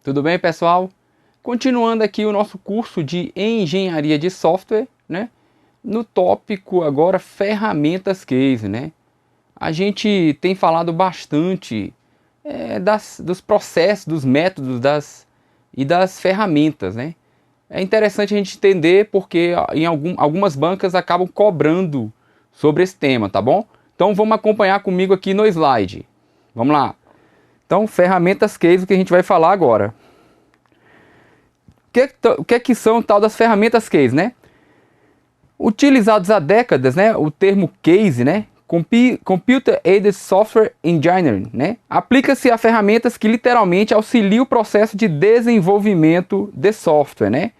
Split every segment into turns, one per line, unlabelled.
Tudo bem, pessoal? Continuando aqui o nosso curso de engenharia de software, né? No tópico agora ferramentas case, né? A gente tem falado bastante dos processos, dos métodos e das ferramentas, né? É interessante a gente entender porque algumas bancas acabam cobrando sobre esse tema, tá bom? Então vamos acompanhar comigo aqui no slide. Vamos lá. Então, ferramentas case, o que a gente vai falar agora. O que são tal das ferramentas case, né? Utilizados há décadas, né? O termo case, né? Computer Aided Software Engineering, né? Aplica-se a ferramentas que literalmente auxiliam o processo de desenvolvimento de software, né?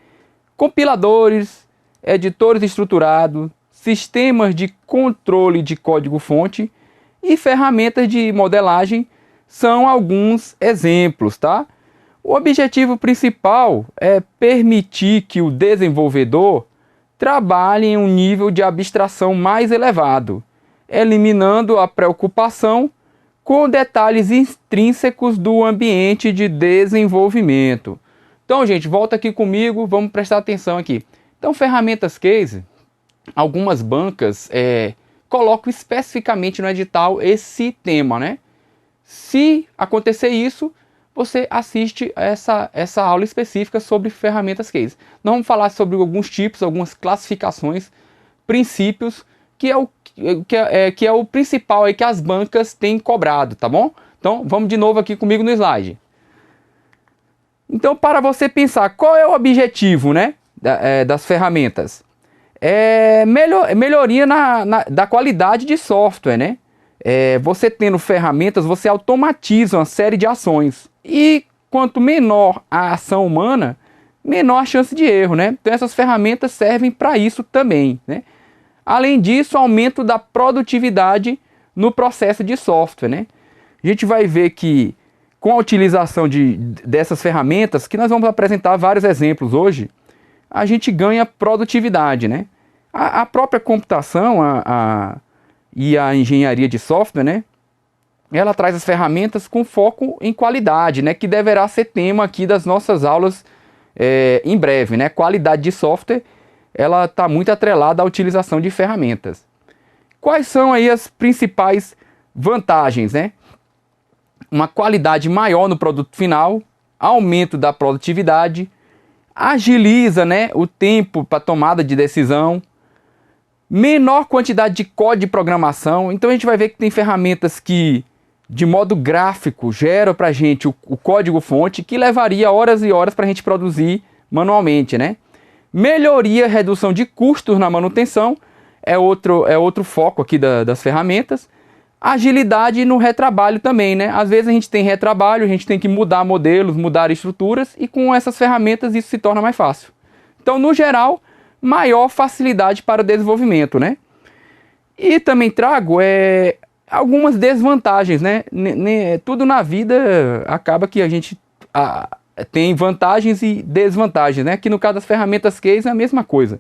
Compiladores, editores estruturados, sistemas de controle de código-fonte e ferramentas de modelagem são alguns exemplos, tá? O objetivo principal é permitir que o desenvolvedor trabalhe em um nível de abstração mais elevado, eliminando a preocupação com detalhes intrínsecos do ambiente de desenvolvimento. Então, gente, volta aqui comigo, vamos prestar atenção aqui. Então, ferramentas case, algumas bancas colocam especificamente no edital esse tema, né? Se acontecer isso, você assiste essa aula específica sobre ferramentas case. Nós vamos falar sobre alguns tipos, algumas classificações, princípios, que é o principal aí que as bancas têm cobrado, tá bom? Então, vamos de novo aqui comigo no slide. Então, para você pensar, qual é o objetivo, né, das ferramentas? Melhoria da qualidade de software, né? Você tendo ferramentas, você automatiza uma série de ações. E quanto menor a ação humana, menor a chance de erro, né? Então essas ferramentas servem para isso também, né? Além disso, aumento da produtividade no processo de software, né? A gente vai ver que com a utilização dessas ferramentas, que nós vamos apresentar vários exemplos hoje, a gente ganha produtividade, né? A própria computação e a engenharia de software, né? Ela traz as ferramentas com foco em qualidade, né? Que deverá ser tema aqui das nossas aulas em breve, né? Qualidade de software, ela está muito atrelada à utilização de ferramentas. Quais são aí as principais vantagens, né? Uma qualidade maior no produto final, aumento da produtividade, agiliza, né, o tempo para tomada de decisão, menor quantidade de código de programação. Então a gente vai ver que tem ferramentas que, de modo gráfico, geram para a gente o código-fonte que levaria horas e horas para a gente produzir manualmente, né? Melhoria, redução de custos na manutenção, é outro foco aqui das ferramentas. Agilidade no retrabalho também, né? Às vezes a gente tem retrabalho, a gente tem que mudar modelos, mudar estruturas, e com essas ferramentas isso se torna mais fácil. Então, no geral, maior facilidade para o desenvolvimento, né? E também trago algumas desvantagens, né? Tudo na vida acaba que a gente tem vantagens e desvantagens, né? Que no caso das ferramentas case é a mesma coisa.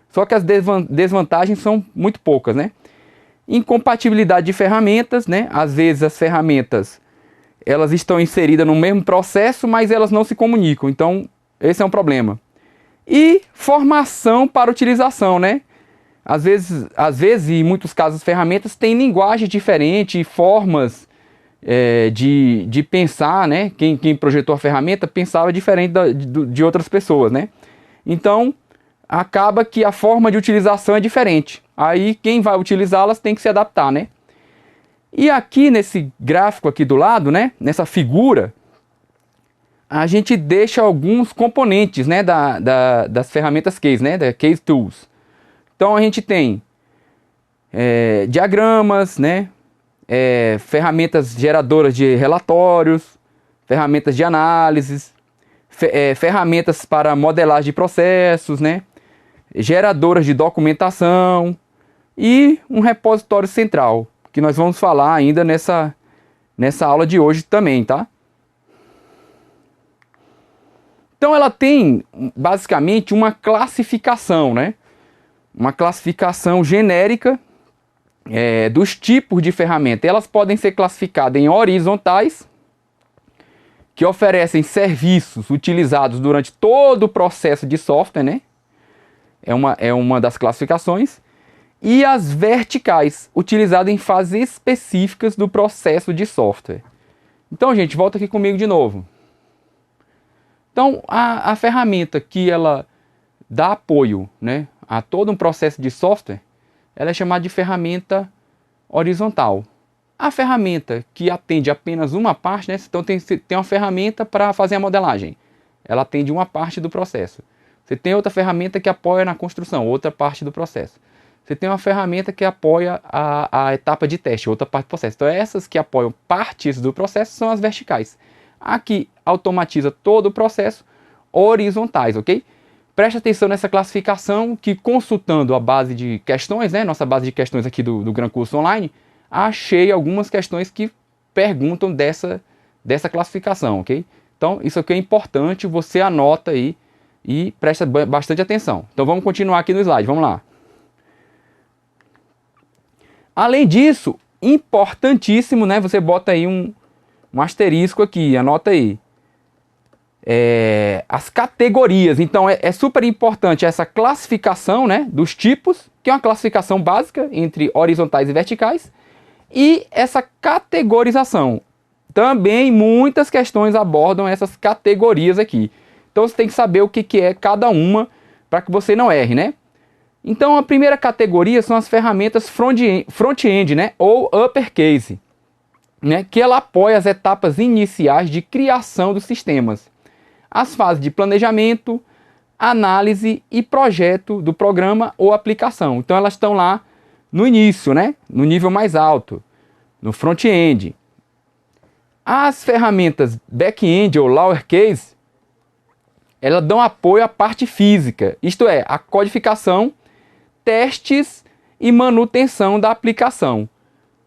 Só que as desvantagens são muito poucas, né? Incompatibilidade de ferramentas, né? Às vezes as ferramentas elas estão inseridas no mesmo processo, mas elas não se comunicam. Então, esse é um problema. E formação para utilização, né? Às vezes, e em muitos casos, as ferramentas têm linguagem diferente, formas de pensar, né? Quem projetou a ferramenta pensava diferente de outras pessoas, né? Então, acaba que a forma de utilização é diferente. Aí, quem vai utilizá-las tem que se adaptar, né? E aqui, nesse gráfico aqui do lado, né? Nessa figura, a gente deixa alguns componentes, né, das ferramentas case, né, da Case Tools. Então a gente tem diagramas, né, ferramentas geradoras de relatórios, ferramentas de análise, ferramentas para modelagem de processos, né, geradoras de documentação e um repositório central, que nós vamos falar ainda nessa aula de hoje também, tá? Então ela tem basicamente uma classificação, né? Uma classificação genérica dos tipos de ferramenta. Elas podem ser classificadas em horizontais que oferecem serviços utilizados durante todo o processo de software, né? É uma das classificações. E as verticais, utilizadas em fases específicas do processo de software. Então, gente, volta aqui comigo de novo. Então, a ferramenta que ela dá apoio, né, a todo um processo de software, ela é chamada de ferramenta horizontal. A ferramenta que atende apenas uma parte, né, então tem uma ferramenta para fazer a modelagem. Ela atende uma parte do processo. Você tem outra ferramenta que apoia na construção, outra parte do processo. Você tem uma ferramenta que apoia a etapa de teste, outra parte do processo. Então essas que apoiam partes do processo são as verticais. A que automatiza todo o processo, horizontais, ok? Preste atenção nessa classificação que, consultando a base de questões, né, nossa base de questões aqui do Gran Curso Online, achei algumas questões que perguntam dessa classificação, ok? Então isso aqui é importante, você anota aí e presta bastante atenção. Então vamos continuar aqui no slide, vamos lá. Além disso, importantíssimo, né? Você bota aí um asterisco aqui, anota aí. As categorias. Então é super importante essa classificação, né, dos tipos, que é uma classificação básica entre horizontais e verticais, e essa categorização. Também muitas questões abordam essas categorias aqui. Então você tem que saber o que é cada uma para que você não erre, né? Então a primeira categoria são as ferramentas front-end, né, ou uppercase, né, que ela apoia as etapas iniciais de criação dos sistemas, as fases de planejamento, análise e projeto do programa ou aplicação. Então elas estão lá no início, né, no nível mais alto, no front-end. As ferramentas back-end ou lowercase, elas dão apoio à parte física, isto é, a codificação, testes e manutenção da aplicação.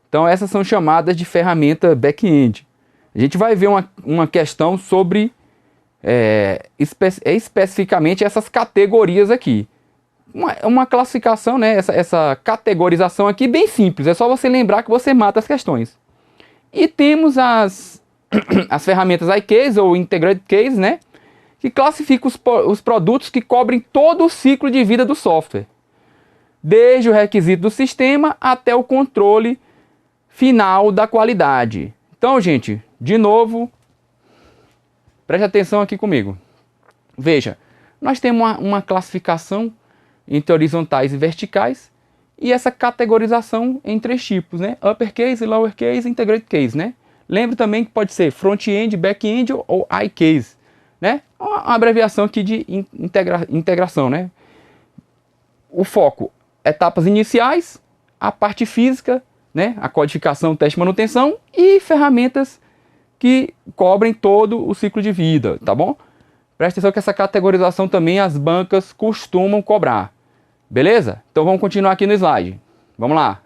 Então essas são chamadas de ferramenta back-end. A gente vai ver uma questão sobre especificamente essas categorias aqui. Uma classificação, né, essa categorização aqui bem simples, é só você lembrar que você mata as questões. E temos as ferramentas iCase ou Integrated Case, né, que classificam os produtos que cobrem todo o ciclo de vida do software, desde o requisito do sistema até o controle final da qualidade. Então, gente, de novo, preste atenção aqui comigo. Veja, nós temos uma classificação entre horizontais e verticais e essa categorização em três tipos, né? Uppercase, lowercase e integrated case, né? Lembre também que pode ser front-end, back-end ou iCase, né? Uma abreviação aqui de integração, né? O foco, etapas iniciais, a parte física, né? A codificação, teste e manutenção e ferramentas que cobrem todo o ciclo de vida, tá bom? Presta atenção que essa categorização também as bancas costumam cobrar. Beleza? Então vamos continuar aqui no slide. Vamos lá.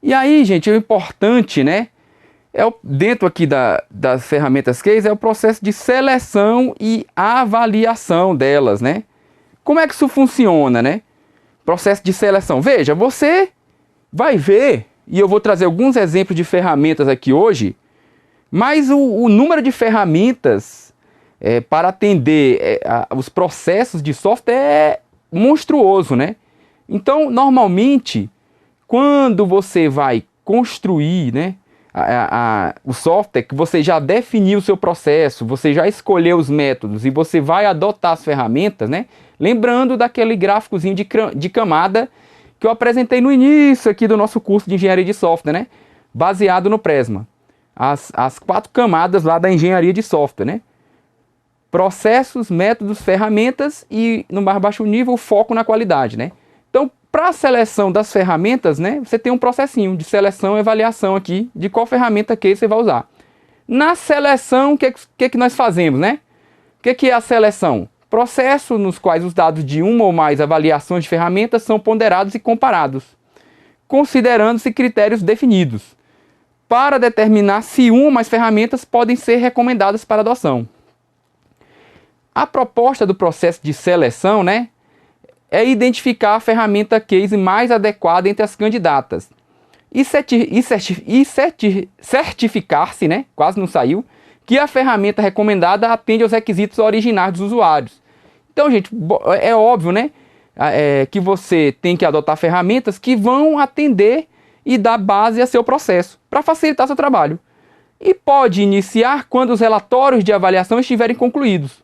E aí, gente, o importante, né? Dentro aqui das ferramentas case é o processo de seleção e avaliação delas, né? Como é que isso funciona, né? Processo de seleção. Veja, você vai ver, e eu vou trazer alguns exemplos de ferramentas aqui hoje, mas o número de ferramentas para atender os processos de software é monstruoso, né? Então, normalmente, quando você vai construir, né, o software, que você já definiu o seu processo, você já escolheu os métodos e você vai adotar as ferramentas, né? Lembrando daquele gráficozinho de camada que eu apresentei no início aqui do nosso curso de engenharia de software, né? Baseado no Prisma. As 4 camadas lá da engenharia de software, né? Processos, métodos, ferramentas e, no mais baixo nível, o foco na qualidade, né? Então, para a seleção das ferramentas, né, você tem um processinho de seleção e avaliação aqui de qual ferramenta que você vai usar. Na seleção, o que nós fazemos, né? O que é a seleção? Processo nos quais os dados de uma ou mais avaliações de ferramentas são ponderados e comparados, considerando-se critérios definidos, para determinar se uma ou mais ferramentas podem ser recomendadas para adoção. A proposta do processo de seleção, né, é identificar a ferramenta case mais adequada entre as candidatas, certificar-se, né, quase não saiu, que a ferramenta recomendada atende aos requisitos originários dos usuários. Então, gente, é óbvio, né, que você tem que adotar ferramentas que vão atender e dar base a seu processo, para facilitar seu trabalho. E pode iniciar quando os relatórios de avaliação estiverem concluídos.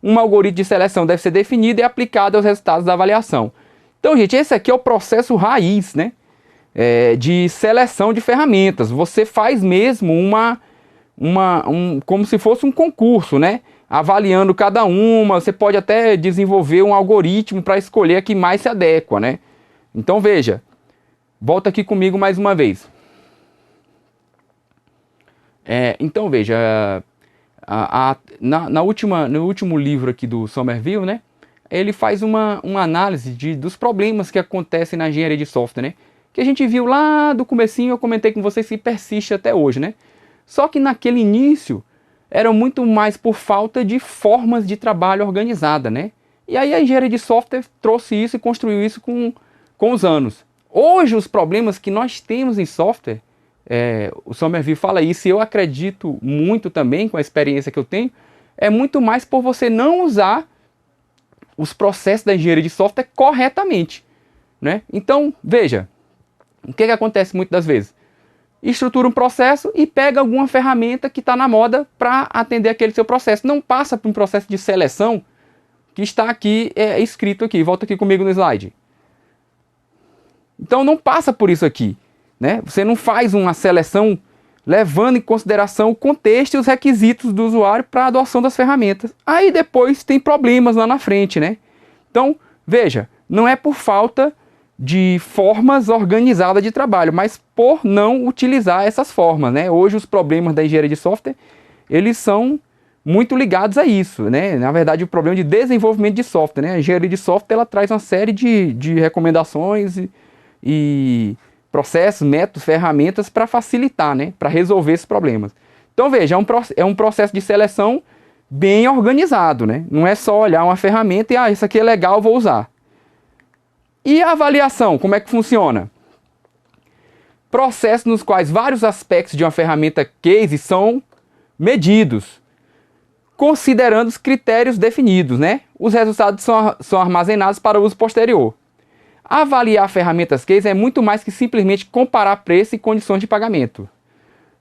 Um algoritmo de seleção deve ser definido e aplicado aos resultados da avaliação. Então, gente, esse aqui é o processo raiz, né, de seleção de ferramentas. Você faz mesmo como se fosse um concurso, né? Avaliando cada uma, você pode até desenvolver um algoritmo para escolher a que mais se adequa, né? Então veja, volta aqui comigo mais uma vez. Então veja, no último livro aqui do Somerville, né? Ele faz uma análise dos problemas que acontecem na engenharia de software, né? Que a gente viu lá do comecinho, eu comentei com vocês que persiste até hoje, né? Só que naquele início era muito mais por falta de formas de trabalho organizada, né? E aí a engenharia de software trouxe isso e construiu isso com os anos. Hoje os problemas que nós temos em software, o Somerville fala isso e eu acredito muito também com a experiência que eu tenho, é muito mais por você não usar os processos da engenharia de software corretamente, né? Então, veja, o que acontece muitas das vezes? Estrutura um processo e pega alguma ferramenta que está na moda para atender aquele seu processo. Não passa por um processo de seleção que está aqui escrito aqui. Volta aqui comigo no slide. Então não passa por isso aqui, né? Você não faz uma seleção levando em consideração o contexto e os requisitos do usuário para a adoção das ferramentas. Aí depois tem problemas lá na frente, né? Então, veja, não é por falta de formas organizadas de trabalho, mas por não utilizar essas formas, né? Hoje os problemas da engenharia de software, eles são muito ligados a isso, né? Na verdade, o problema de desenvolvimento de software, né? A engenharia de software, ela traz uma série de recomendações e processos, métodos, ferramentas para facilitar, né? Para resolver esses problemas. Então, veja, é um processo de seleção bem organizado, né? Não é só olhar uma ferramenta e, isso aqui é legal, vou usar. E a avaliação, como é que funciona? Processos nos quais vários aspectos de uma ferramenta case são medidos, considerando os critérios definidos, né? Os resultados são armazenados para uso posterior. Avaliar ferramentas case é muito mais que simplesmente comparar preço e condições de pagamento,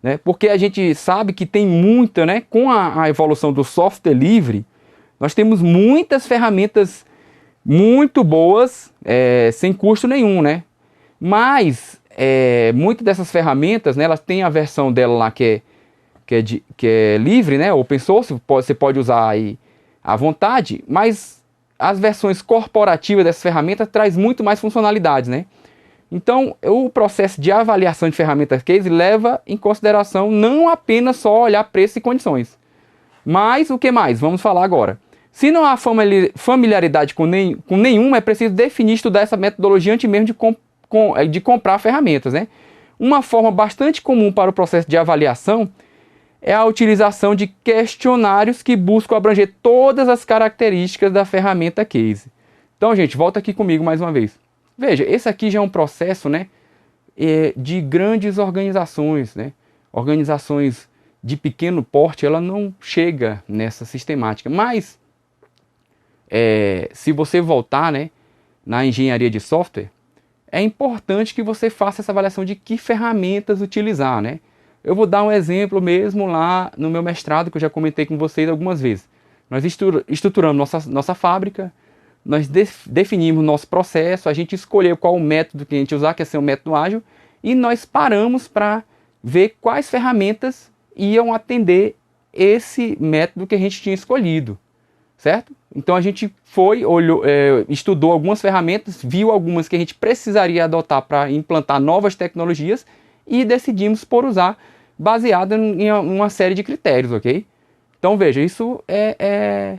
né? Porque a gente sabe que tem muita, né? Com a evolução do software livre, nós temos muitas ferramentas muito boas, sem custo nenhum, né? Mas muitas dessas ferramentas, né, elas têm a versão dela lá que é livre, né? Open source, você pode usar aí à vontade, mas as versões corporativas dessas ferramentas traz muito mais funcionalidades, né? Então, o processo de avaliação de ferramentas case leva em consideração não apenas só olhar preço e condições, mas o que mais? Vamos falar agora. Se não há familiaridade com nenhuma, é preciso definir e estudar essa metodologia antes mesmo de comprar ferramentas, né? Uma forma bastante comum para o processo de avaliação é a utilização de questionários que buscam abranger todas as características da ferramenta case. Então, gente, volta aqui comigo mais uma vez. Veja, esse aqui já é um processo, né, de grandes organizações, né? Organizações de pequeno porte, ela não chega nessa sistemática, mas se você voltar, né, na engenharia de software, é importante que você faça essa avaliação de que ferramentas utilizar, né? Eu vou dar um exemplo mesmo lá no meu mestrado, que eu já comentei com vocês algumas vezes. Nós estruturamos nossa fábrica, nós definimos nosso processo, a gente escolheu qual o método que a gente usar, que é ser um método ágil, e nós paramos para ver quais ferramentas iam atender esse método que a gente tinha escolhido, certo? Então a gente olhou, estudou algumas ferramentas, viu algumas que a gente precisaria adotar para implantar novas tecnologias e decidimos por usar, baseado em uma série de critérios, ok? Então veja, isso é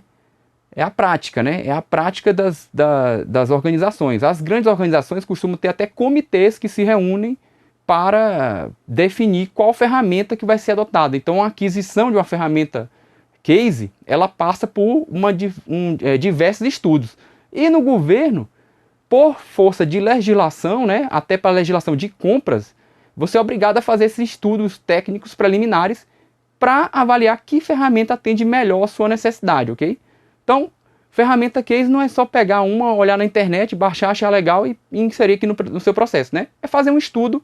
a prática, né? É a prática das organizações. As grandes organizações costumam ter até comitês que se reúnem para definir qual ferramenta que vai ser adotada. Então a aquisição de uma ferramenta case, ela passa por diversos estudos. E no governo, por força de legislação, né, até para a legislação de compras, você é obrigado a fazer esses estudos técnicos preliminares para avaliar que ferramenta atende melhor a sua necessidade, ok? Então, ferramenta case não é só pegar uma, olhar na internet, baixar, achar legal e inserir aqui no seu processo, né? É fazer um estudo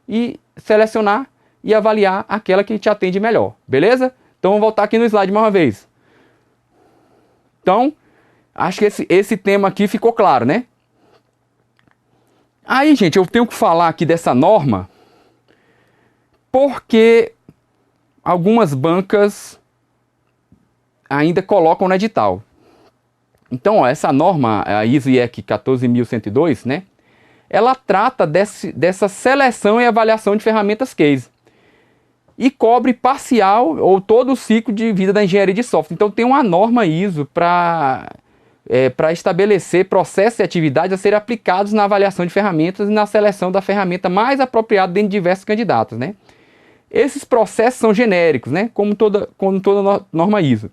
e selecionar e avaliar aquela que te atende melhor, beleza? Então, vamos voltar aqui no slide mais uma vez. Então, acho que esse tema aqui ficou claro, né? Aí, gente, eu tenho que falar aqui dessa norma porque algumas bancas ainda colocam no edital. Então, ó, essa norma, a ISO IEC 14102, né? Ela trata dessa seleção e avaliação de ferramentas case. E cobre parcial ou todo o ciclo de vida da engenharia de software. Então, tem uma norma ISO para estabelecer processos e atividades a serem aplicados na avaliação de ferramentas e na seleção da ferramenta mais apropriada dentro de diversos candidatos, né? Esses processos são genéricos, né? Como toda norma ISO.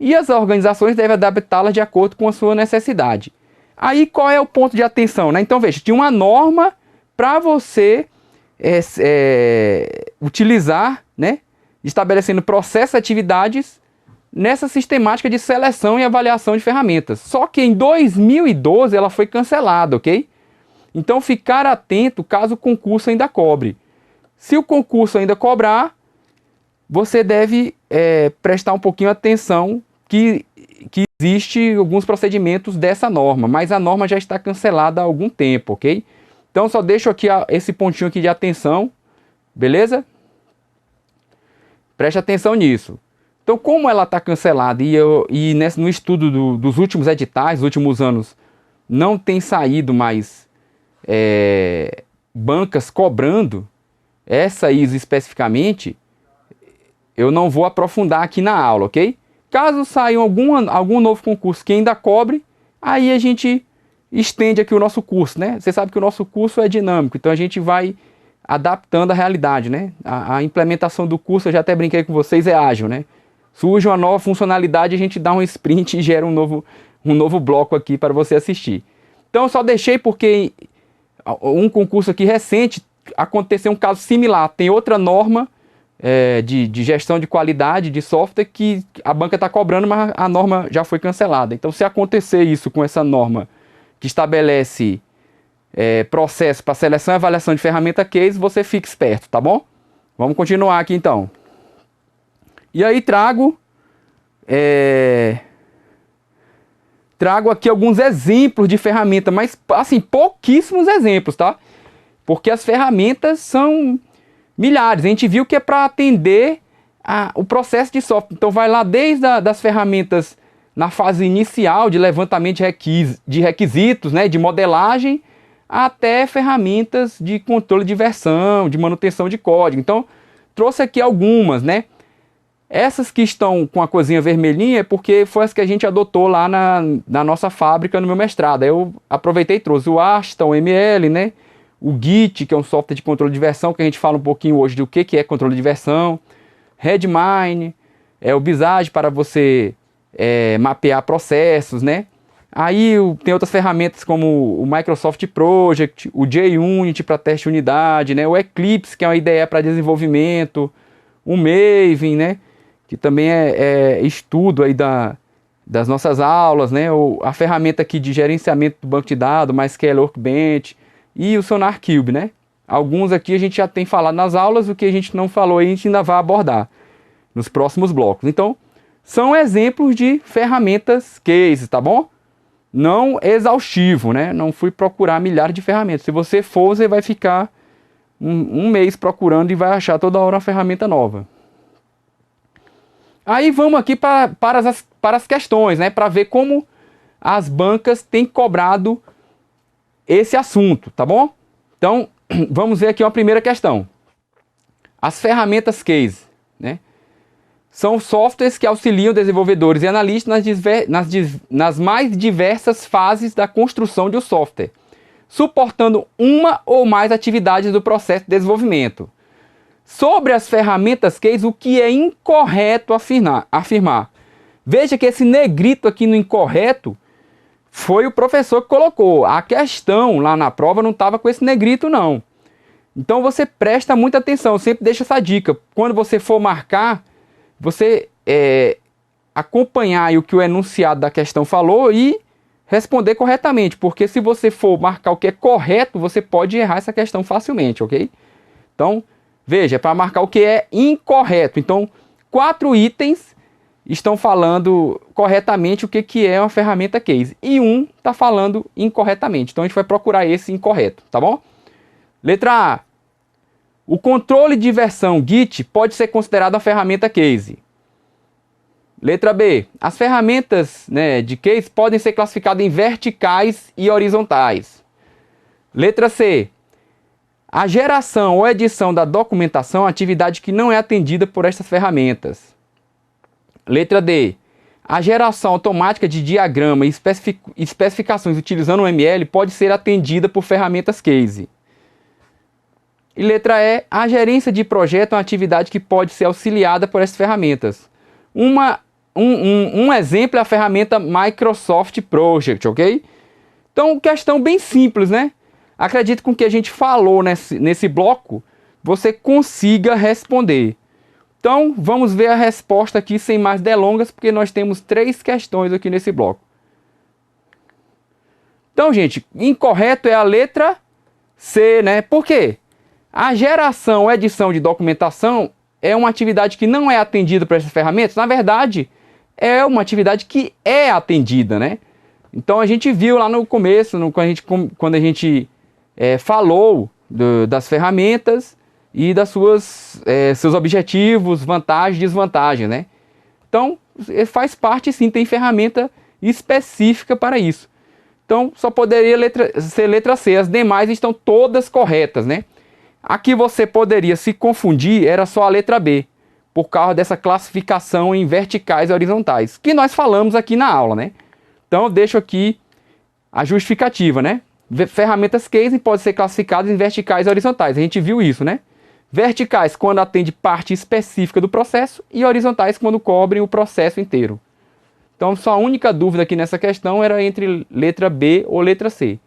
E as organizações devem adaptá-las de acordo com a sua necessidade. Aí qual é o ponto de atenção, né? Então veja, tinha uma norma para você utilizar, né? Estabelecendo processos e atividades nessa sistemática de seleção e avaliação de ferramentas. Só que em 2012 ela foi cancelada, ok? Então ficar atento caso o concurso ainda cobre. Se o concurso ainda cobrar, você deve prestar um pouquinho atenção que existe alguns procedimentos dessa norma, mas a norma já está cancelada há algum tempo, ok? Então só deixo aqui esse pontinho aqui de atenção, beleza? Preste atenção nisso. Então, como ela está cancelada no estudo dos últimos editais, dos últimos anos, não tem saído mais bancas cobrando essa ISO especificamente, eu não vou aprofundar aqui na aula, ok? Caso saia algum novo concurso que ainda cobre, aí a gente estende aqui o nosso curso, né? Você sabe que o nosso curso é dinâmico, então a gente vai adaptando a realidade, né? A implementação do curso, eu já até brinquei com vocês, é ágil, né? Surge uma nova funcionalidade, a gente dá um sprint e gera um novo bloco aqui para você assistir. Então eu só deixei porque um concurso aqui recente aconteceu um caso similar. Tem outra norma de gestão de qualidade de software que a banca está cobrando, mas a norma já foi cancelada. Então se acontecer isso com essa norma que estabelece processo para seleção e avaliação de ferramenta case, você fique esperto, tá bom? Vamos continuar aqui então. E aí trago aqui alguns exemplos de ferramenta, mas assim, pouquíssimos exemplos, tá? Porque as ferramentas são milhares. A gente viu que é para atender o processo de software. Então vai lá desde das ferramentas na fase inicial de levantamento de requisitos, né, de modelagem, até ferramentas de controle de versão, de manutenção de código. Então trouxe aqui algumas, né? Essas que estão com a coisinha vermelhinha é porque foi as que a gente adotou lá na nossa fábrica no meu mestrado. Aí eu aproveitei e trouxe o Asta, o ML, né? O Git, que é um software de controle de versão, que a gente fala um pouquinho hoje do que é controle de versão. Redmine, o Visage para você mapear processos, né? Aí tem outras ferramentas como o Microsoft Project, o JUnit para teste de unidade, né? O Eclipse, que é uma IDE para desenvolvimento, o Maven, né? Que também é estudo aí das nossas aulas, né? A ferramenta aqui de gerenciamento do banco de dados, MySQL Workbench e o SonarQube, né? Alguns aqui a gente já tem falado nas aulas, o que a gente não falou aí a gente ainda vai abordar nos próximos blocos. Então, são exemplos de ferramentas case, tá bom? Não exaustivo, né? Não fui procurar milhares de ferramentas. Se você for, você vai ficar um mês procurando e vai achar toda hora uma ferramenta nova. Aí vamos aqui para as questões, né? Para ver como as bancas têm cobrado esse assunto, tá bom? Então, vamos ver aqui uma primeira questão. As ferramentas case, né? São softwares que auxiliam desenvolvedores e analistas nas mais diversas fases da construção de um software, suportando uma ou mais atividades do processo de desenvolvimento. Sobre as ferramentas case, o que é incorreto afirmar? Veja que esse negrito aqui no incorreto foi o professor que colocou. A questão lá na prova não estava com esse negrito, não. Então você presta muita atenção, sempre deixa essa dica. Quando você for marcar, você acompanhar aí o que o enunciado da questão falou e responder corretamente, porque se você for marcar o que é correto, você pode errar essa questão facilmente, ok? Então, veja, é para marcar o que é incorreto. Então, 4 itens estão falando corretamente o que é uma ferramenta case. E um está falando incorretamente. Então, a gente vai procurar esse incorreto, tá bom? Letra A. O controle de versão Git pode ser considerado uma ferramenta case. Letra B. As ferramentas, né, de case podem ser classificadas em verticais e horizontais. Letra C. A geração ou edição da documentação é uma atividade que não é atendida por estas ferramentas. Letra D. A geração automática de diagrama e especificações utilizando o ML pode ser atendida por ferramentas case. E letra E. A gerência de projeto é uma atividade que pode ser auxiliada por essas ferramentas. Um exemplo é a ferramenta Microsoft Project, ok? Então, questão bem simples, né? Acredito que com o que a gente falou nesse bloco, você consiga responder. Então, vamos ver a resposta aqui sem mais delongas, porque nós temos 3 questões aqui nesse bloco. Então, gente, incorreto é a letra C, né? Por quê? A geração ou edição de documentação é uma atividade que não é atendida por essas ferramentas. Na verdade, é uma atividade que é atendida, né? Então a gente viu lá no começo, quando a gente falou das ferramentas e das seus objetivos, vantagens e desvantagens, né? Então faz parte sim, tem ferramenta específica para isso. Então só poderia ser letra C, as demais estão todas corretas, né? Aqui você poderia se confundir, era só a letra B, por causa dessa classificação em verticais e horizontais, que nós falamos aqui na aula, né? Então eu deixo aqui a justificativa, né? Ferramentas case podem ser classificadas em verticais e horizontais, a gente viu isso, né? Verticais quando atende parte específica do processo e horizontais quando cobrem o processo inteiro. Então só a única dúvida aqui nessa questão era entre letra B ou letra C.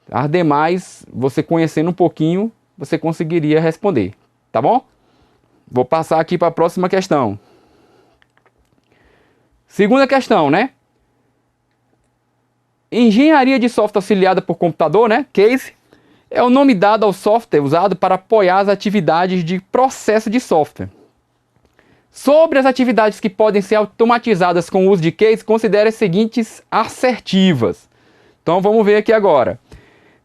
As demais, você conhecendo um pouquinho, você conseguiria responder, tá bom? Vou passar aqui para a próxima questão. Segunda questão, né? Engenharia de software auxiliada por computador, né? Case, é o nome dado ao software usado para apoiar as atividades de processo de software. Sobre as atividades que podem ser automatizadas com o uso de case, considere as seguintes assertivas. Então vamos ver aqui agora.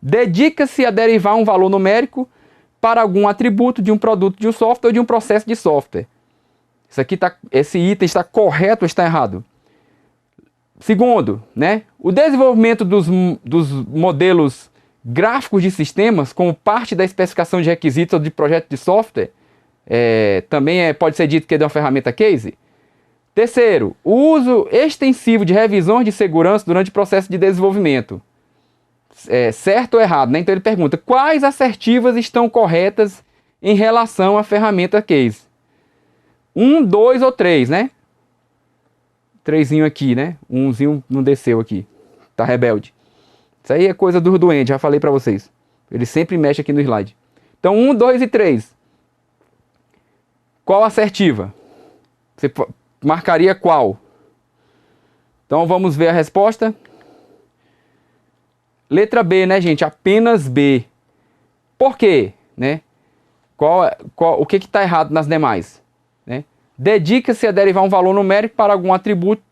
Dedica-se a derivar um valor numérico para algum atributo de um produto de um software ou de um processo de software. Esse item está correto ou está errado? Segundo, né, o desenvolvimento dos modelos gráficos de sistemas como parte da especificação de requisitos ou de projeto de software também pode ser dito que é de uma ferramenta case. Terceiro, o uso extensivo de revisões de segurança durante o processo de desenvolvimento. Certo ou errado, né? Então ele pergunta, quais assertivas estão corretas em relação à ferramenta case? 1, 2 ou 3, né? 3zinho aqui, né? 1zinho não desceu aqui. Tá rebelde. Isso aí é coisa do doente, já falei pra vocês. Ele sempre mexe aqui no slide. Então 1, 2 e 3. Qual assertiva? Você marcaria qual? Então vamos ver a resposta. Letra B, né, gente? Apenas B. Por quê? Né? O que está errado nas demais? Né? Dedica-se a derivar um valor numérico para algum atributo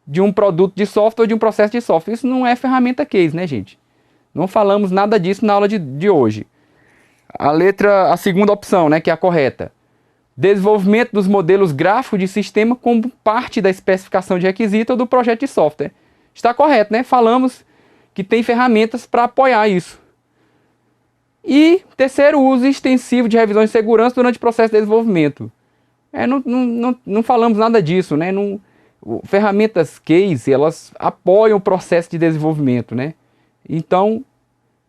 de um produto de software ou de um processo de software. Isso não é ferramenta case, né, gente? Não falamos nada disso na aula de hoje. A segunda opção, né, que é a correta. Desenvolvimento dos modelos gráficos de sistema como parte da especificação de requisito ou do projeto de software. Está correto, né? Falamos que tem ferramentas para apoiar isso. E terceiro, uso extensivo de revisões de segurança durante o processo de desenvolvimento. Não falamos nada disso, né? Ferramentas case, elas apoiam o processo de desenvolvimento, né? Então,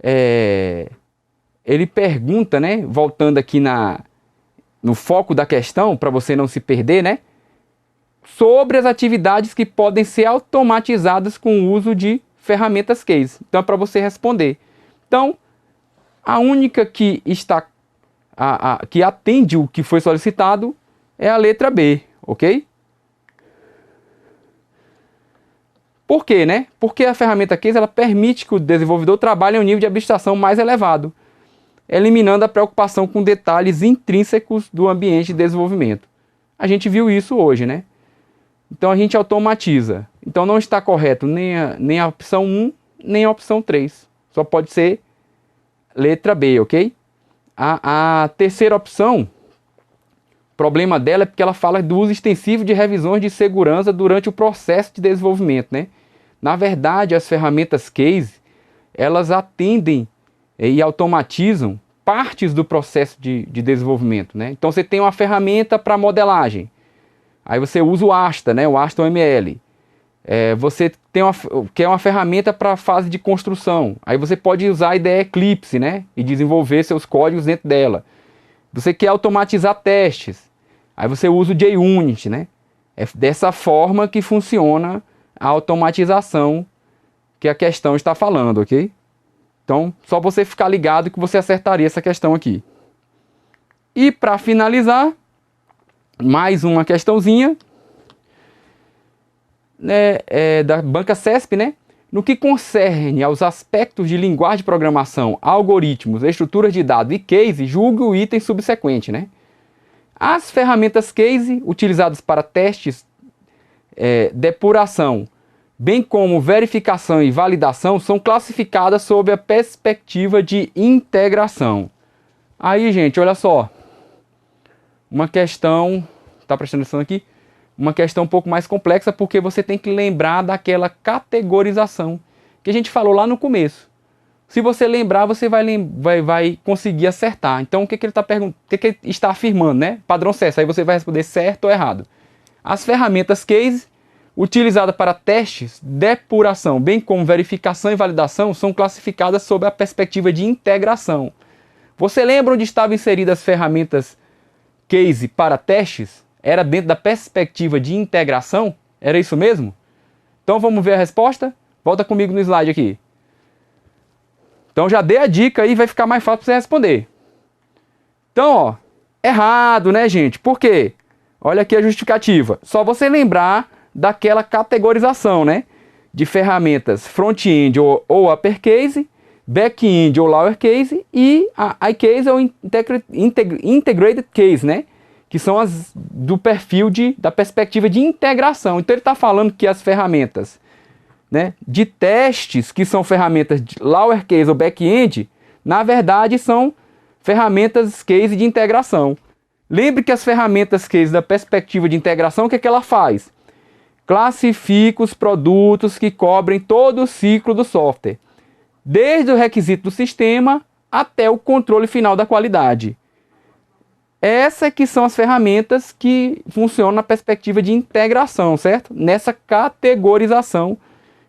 ele pergunta, né? Voltando aqui no foco da questão, para você não se perder, né? Sobre as atividades que podem ser automatizadas com o uso de ferramentas case. Então é para você responder. Então, A única que que atende o que foi solicitado é a letra B, ok? Por quê, né? Porque a ferramenta Case ela permite que o desenvolvedor trabalhe em um nível de abstração mais elevado, eliminando a preocupação com detalhes intrínsecos do ambiente de desenvolvimento. A gente viu isso hoje, né? Então a gente automatiza. Então não está correto nem a opção 1, nem a opção 3. Só pode ser letra B, ok? A terceira opção, o problema dela é porque ela fala do uso extensivo de revisões de segurança durante o processo de desenvolvimento, né? Na verdade, as ferramentas Case, elas atendem e automatizam partes do processo de desenvolvimento, né? Então você tem uma ferramenta para modelagem, aí você usa o Asta, né? O Asta OML. Você tem uma ferramenta para a fase de construção, aí você pode usar a IDE Eclipse, né? E desenvolver seus códigos dentro dela. Você quer automatizar testes, aí você usa o JUnit, né? É dessa forma que funciona a automatização que a questão está falando, ok? Então, só você ficar ligado que você acertaria essa questão aqui. E para finalizar, mais uma questãozinha, né, da banca CESP, né? No que concerne aos aspectos de linguagem de programação, algoritmos, estruturas de dados e case, julgue o item subsequente, né? As ferramentas case utilizadas para testes, depuração, bem como verificação e validação, são classificadas sob a perspectiva de integração. Aí, gente, olha só. Uma questão, tá prestando atenção aqui? Uma questão um pouco mais complexa, porque você tem que lembrar daquela categorização que a gente falou lá no começo. Se você lembrar, você vai conseguir acertar. Então, o que ele está perguntando? O que ele está afirmando, né? Padrão CES. Aí você vai responder certo ou errado. As ferramentas case utilizadas para testes, depuração, bem como verificação e validação, são classificadas sob a perspectiva de integração. Você lembra onde estavam inseridas as ferramentas case para testes? Era dentro da perspectiva de integração? Era isso mesmo? Então vamos ver a resposta? Volta comigo no slide aqui. Então já dei a dica aí, vai ficar mais fácil para você responder. Então, ó, errado, né, gente? Por quê? Olha aqui a justificativa. Só você lembrar daquela categorização, né? De ferramentas front-end ou uppercase, back-end ou lowercase e a iCase ou integrated case, né? Que são as do perfil da perspectiva de integração. Então ele está falando que as ferramentas, né, de testes, que são ferramentas de lowercase ou back-end, na verdade são ferramentas case de integração. Lembre que as ferramentas case da perspectiva de integração, o que é que ela faz? Classifica os produtos que cobrem todo o ciclo do software, desde o requisito do sistema até o controle final da qualidade. Essas que são as ferramentas que funcionam na perspectiva de integração, certo? Nessa categorização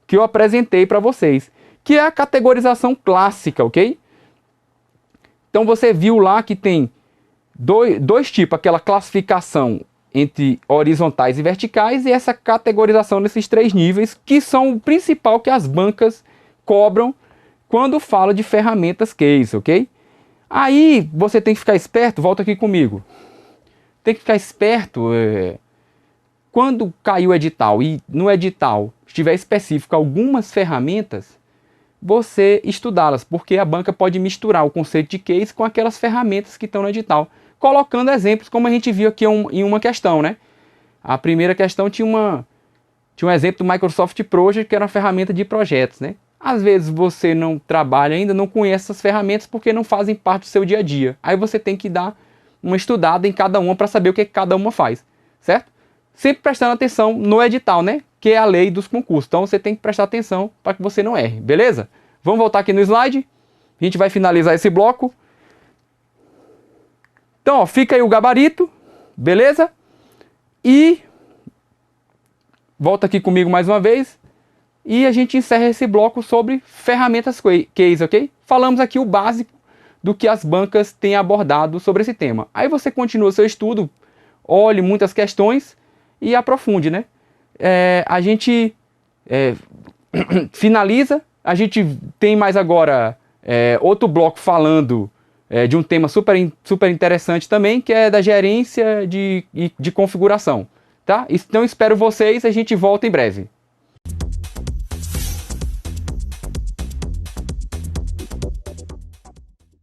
que eu apresentei para vocês, que é a categorização clássica, ok? Então você viu lá que tem dois tipos, aquela classificação entre horizontais e verticais e essa categorização nesses três níveis, que são o principal que as bancas cobram quando fala de ferramentas case, ok? Aí você tem que ficar esperto, volta aqui comigo. Tem que ficar esperto quando cair o edital e no edital estiver específico algumas ferramentas, você estudá-las, porque a banca pode misturar o conceito de case com aquelas ferramentas que estão no edital, colocando exemplos como a gente viu aqui em uma questão, né? A primeira questão tinha um exemplo do Microsoft Project, que era uma ferramenta de projetos, né? Às vezes você não trabalha ainda, não conhece essas ferramentas porque não fazem parte do seu dia a dia. Aí você tem que dar uma estudada em cada uma para saber o que cada uma faz, certo? Sempre prestando atenção no edital, né? Que é a lei dos concursos. Então você tem que prestar atenção para que você não erre, beleza? Vamos voltar aqui no slide. A gente vai finalizar esse bloco. Então, ó, fica aí o gabarito, beleza? E volta aqui comigo mais uma vez. E a gente encerra esse bloco sobre ferramentas case, ok? Falamos aqui o básico do que as bancas têm abordado sobre esse tema. Aí você continua seu estudo, olhe muitas questões e aprofunde, né? A gente finaliza, a gente tem mais agora outro bloco falando de um tema super interessante também, que é da gerência de configuração. Tá? Então espero vocês, a gente volta em breve.